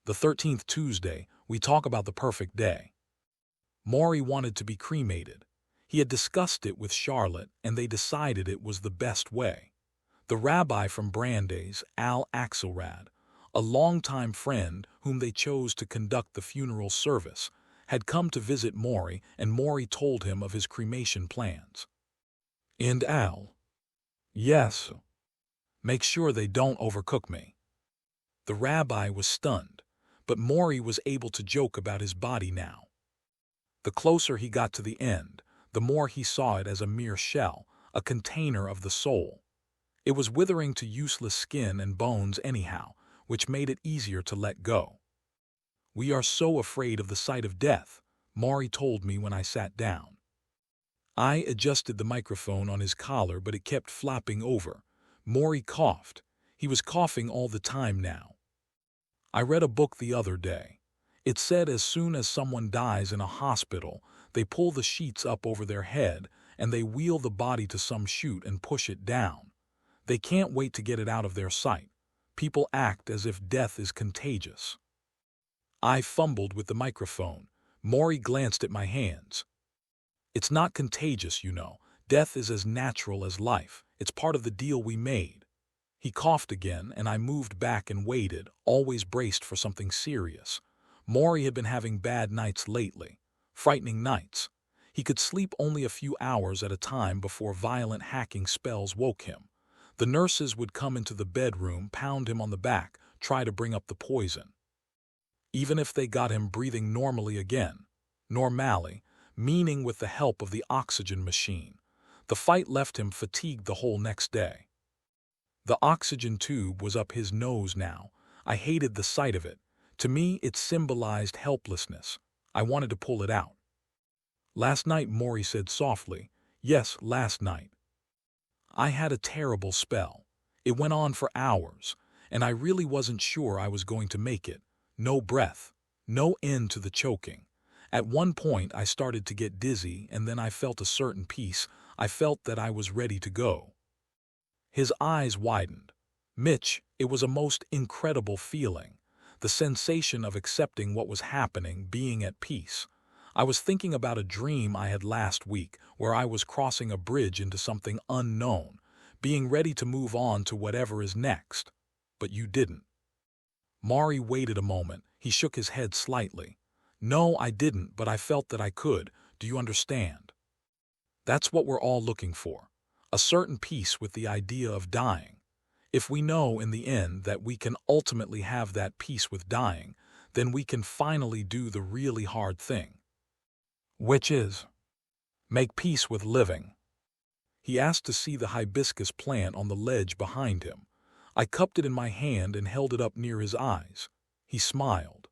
The 13th Tuesday, we talk about the perfect day. Morrie wanted to be cremated. He had discussed it with Charlotte, and they decided it was the best way. The rabbi from Brandeis, Al Axelrad, a longtime friend whom they chose to conduct the funeral service, had come to visit Morrie, and Morrie told him of his cremation plans. And Al, yes, make sure they don't overcook me. The rabbi was stunned, but Morrie was able to joke about his body now. The closer he got to the end, the more he saw it as a mere shell, a container of the soul. It was withering to useless skin and bones anyhow, which made it easier to let go. "We are so afraid of the sight of death," Morrie told me when I sat down. I adjusted the microphone on his collar, but it kept flopping over. Morrie coughed. He was coughing all the time now. "I read a book the other day. It said as soon as someone dies in a hospital, they pull the sheets up over their head and they wheel the body to some chute and push it down. They can't wait to get it out of their sight. People act as if death is contagious." I fumbled with the microphone. Morrie glanced at my hands. "It's not contagious, you know. Death is as natural as life. It's part of the deal we made." He coughed again, and I moved back and waited, always braced for something serious. Morrie had been having bad nights lately, frightening nights. He could sleep only a few hours at a time before violent hacking spells woke him. The nurses would come into the bedroom, pound him on the back, try to bring up the poison. Even if they got him breathing normally again, normally, meaning with the help of the oxygen machine, the fight left him fatigued the whole next day. The oxygen tube was up his nose now. I hated the sight of it. To me, it symbolized helplessness. I wanted to pull it out. "Last night," Morrie said softly. "Yes, last night. I had a terrible spell. It went on for hours, and I really wasn't sure I was going to make it. No breath, no end to the choking. At one point, I started to get dizzy, and then I felt a certain peace. I felt that I was ready to go." His eyes widened. "Mitch, it was a most incredible feeling. The sensation of accepting what was happening, being at peace. I was thinking about a dream I had last week where I was crossing a bridge into something unknown, being ready to move on to whatever is next. But you didn't." Morrie waited a moment. He shook his head slightly. "No, I didn't, but I felt that I could. Do you understand? That's what we're all looking for. A certain peace with the idea of dying. If we know in the end that we can ultimately have that peace with dying, then we can finally do the really hard thing. Which is make peace with living." He asked to see the hibiscus plant on the ledge behind him. I cupped it in my hand and held it up near his eyes. He smiled.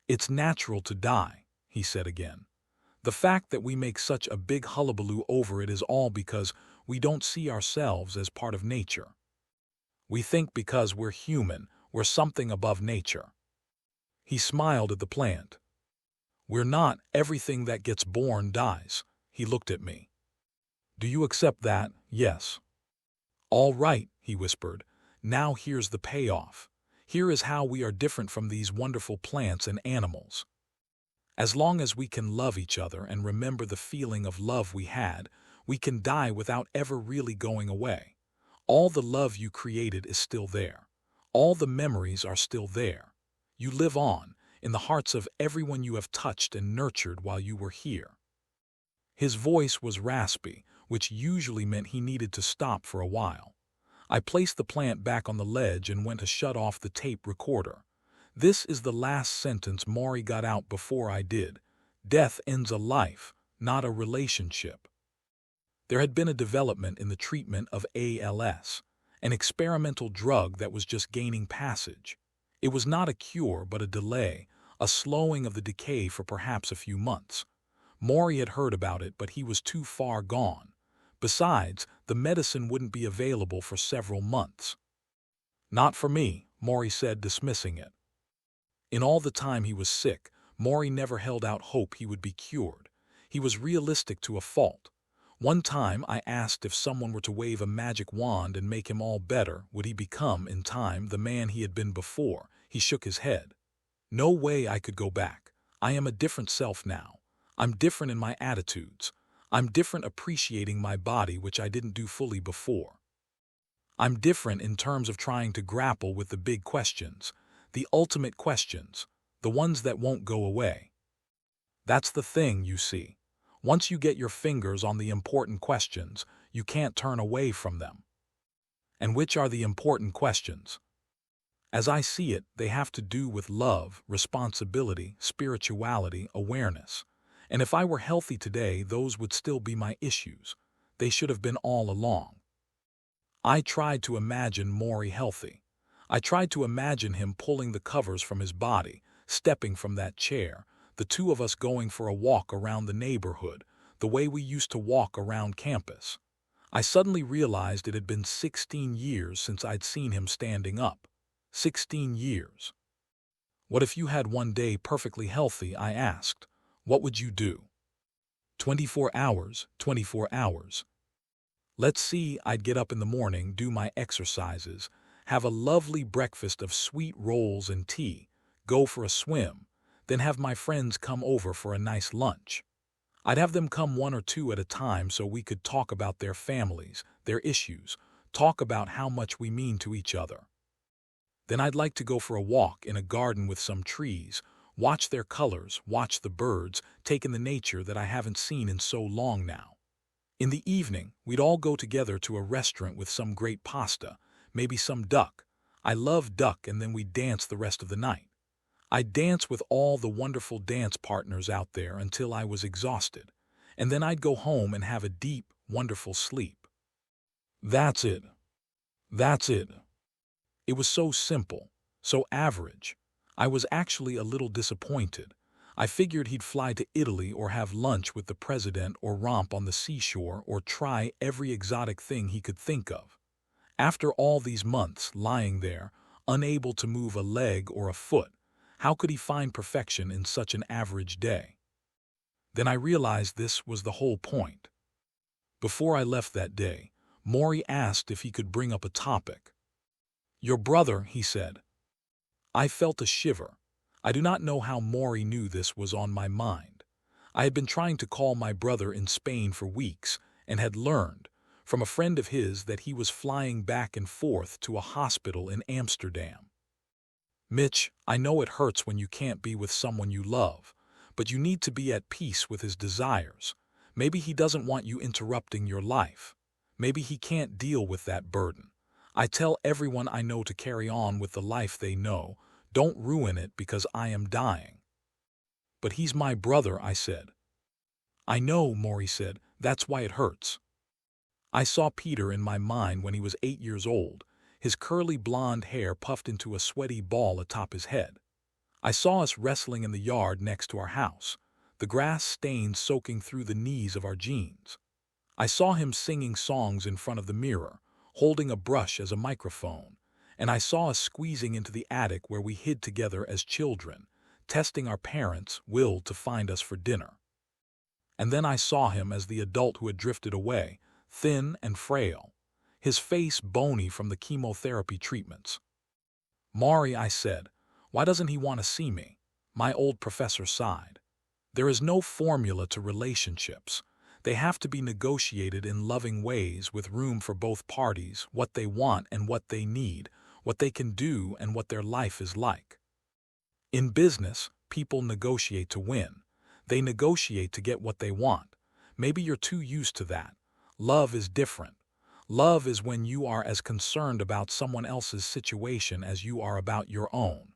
"It's natural to die," he said again. "The fact that we make such a big hullabaloo over it is all because we don't see ourselves as part of nature. We think because we're human, we're something above nature." He smiled at the plant. "We're not. Everything that gets born dies." He looked at me. "Do you accept that?" "Yes." "All right," he whispered. "Now here's the payoff. Here is how we are different from these wonderful plants and animals. As long as we can love each other and remember the feeling of love we had, we can die without ever really going away. All the love you created is still there. All the memories are still there. You live on, in the hearts of everyone you have touched and nurtured while you were here." His voice was raspy, which usually meant he needed to stop for a while. I placed the plant back on the ledge and went to shut off the tape recorder. This is the last sentence Morrie got out before I did. Death ends a life, not a relationship. There had been a development in the treatment of ALS, an experimental drug that was just gaining passage. It was not a cure but a delay, a slowing of the decay for perhaps a few months. Morrie had heard about it, but he was too far gone. Besides, the medicine wouldn't be available for several months. "Not for me," Morrie said, dismissing it. In all the time he was sick, Morrie never held out hope he would be cured. He was realistic to a fault. One time I asked if someone were to wave a magic wand and make him all better, would he become, in time, the man he had been before? He shook his head. No way I could go back. I am a different self now. I'm different in my attitudes. I'm different appreciating my body, which I didn't do fully before. I'm different in terms of trying to grapple with the big questions, the ultimate questions, the ones that won't go away. That's the thing, you see. Once you get your fingers on the important questions, you can't turn away from them. And which are the important questions? As I see it, they have to do with love, responsibility, spirituality, awareness. And if I were healthy today, those would still be my issues. They should have been all along. I tried to imagine Morrie healthy. I tried to imagine him pulling the covers from his body, stepping from that chair, the two of us going for a walk around the neighborhood, the way we used to walk around campus. I suddenly realized it had been 16 years since I'd seen him standing up. 16 years. What if you had one day perfectly healthy, I asked. What would you do? 24 hours, 24 hours. Let's see, I'd get up in the morning, do my exercises, have a lovely breakfast of sweet rolls and tea, go for a swim, then have my friends come over for a nice lunch. I'd have them come one or two at a time so we could talk about their families, their issues, talk about how much we mean to each other. Then I'd like to go for a walk in a garden with some trees, watch their colors, watch the birds, take in the nature that I haven't seen in so long now. In the evening, we'd all go together to a restaurant with some great pasta, maybe some duck. I love duck, and then we'd dance the rest of the night. I'd dance with all the wonderful dance partners out there until I was exhausted, and then I'd go home and have a deep, wonderful sleep. That's it. That's it. It was so simple, so average. I was actually a little disappointed. I figured he'd fly to Italy or have lunch with the president or romp on the seashore or try every exotic thing he could think of. After all these months lying there, unable to move a leg or a foot, how could he find perfection in such an average day? Then I realized this was the whole point. Before I left that day, Morrie asked if he could bring up a topic. Your brother, he said. I felt a shiver. I do not know how Morrie knew this was on my mind. I had been trying to call my brother in Spain for weeks and had learned from a friend of his that he was flying back and forth to a hospital in Amsterdam. Mitch, I know it hurts when you can't be with someone you love, but you need to be at peace with his desires. Maybe he doesn't want you interrupting your life. Maybe he can't deal with that burden. I tell everyone I know to carry on with the life they know. Don't ruin it because I am dying. But he's my brother, I said. I know, Morrie said. That's why it hurts. I saw Peter in my mind when he was 8 years old, his curly blonde hair puffed into a sweaty ball atop his head. I saw us wrestling in the yard next to our house, the grass stains soaking through the knees of our jeans. I saw him singing songs in front of the mirror, holding a brush as a microphone, and I saw us squeezing into the attic where we hid together as children, testing our parents' will to find us for dinner. And then I saw him as the adult who had drifted away, thin and frail, his face bony from the chemotherapy treatments. Morrie, I said, why doesn't he want to see me? My old professor sighed. There is no formula to relationships. They have to be negotiated in loving ways with room for both parties, what they want and what they need, what they can do and what their life is like. In business, people negotiate to win. They negotiate to get what they want. Maybe you're too used to that. Love is different. Love is when you are as concerned about someone else's situation as you are about your own.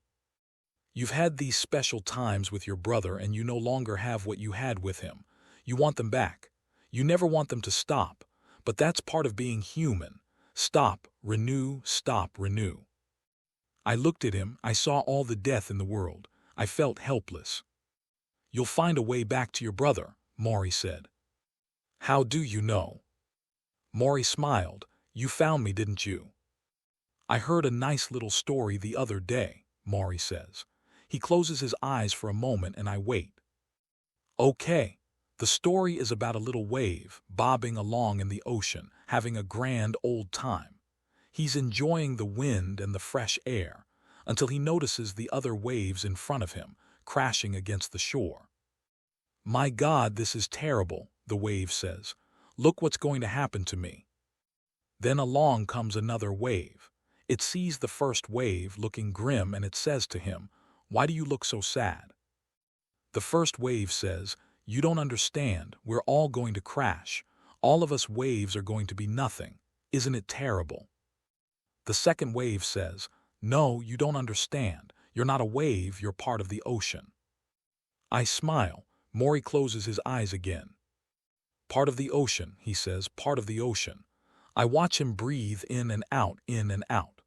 You've had these special times with your brother and you no longer have what you had with him. You want them back. You never want them to stop, but that's part of being human. Stop, renew, stop, renew. I looked at him. I saw all the death in the world. I felt helpless. You'll find a way back to your brother, Morrie said. How do you know? Morrie smiled. You found me, didn't you? I heard a nice little story the other day, Morrie says. He closes his eyes for a moment and I wait. Okay. The story is about a little wave bobbing along in the ocean, having a grand old time. He's enjoying the wind and the fresh air, until he notices the other waves in front of him, crashing against the shore. "My God, this is terrible," the wave says. "Look what's going to happen to me." Then along comes another wave. It sees the first wave looking grim and it says to him, "Why do you look so sad?" The first wave says, "You don't understand. We're all going to crash. All of us waves are going to be nothing. Isn't it terrible?" The second wave says, "No, you don't understand. You're not a wave, you're part of the ocean." I smile. Morrie closes his eyes again. "Part of the ocean," he says, "part of the ocean." I watch him breathe in and out, in and out.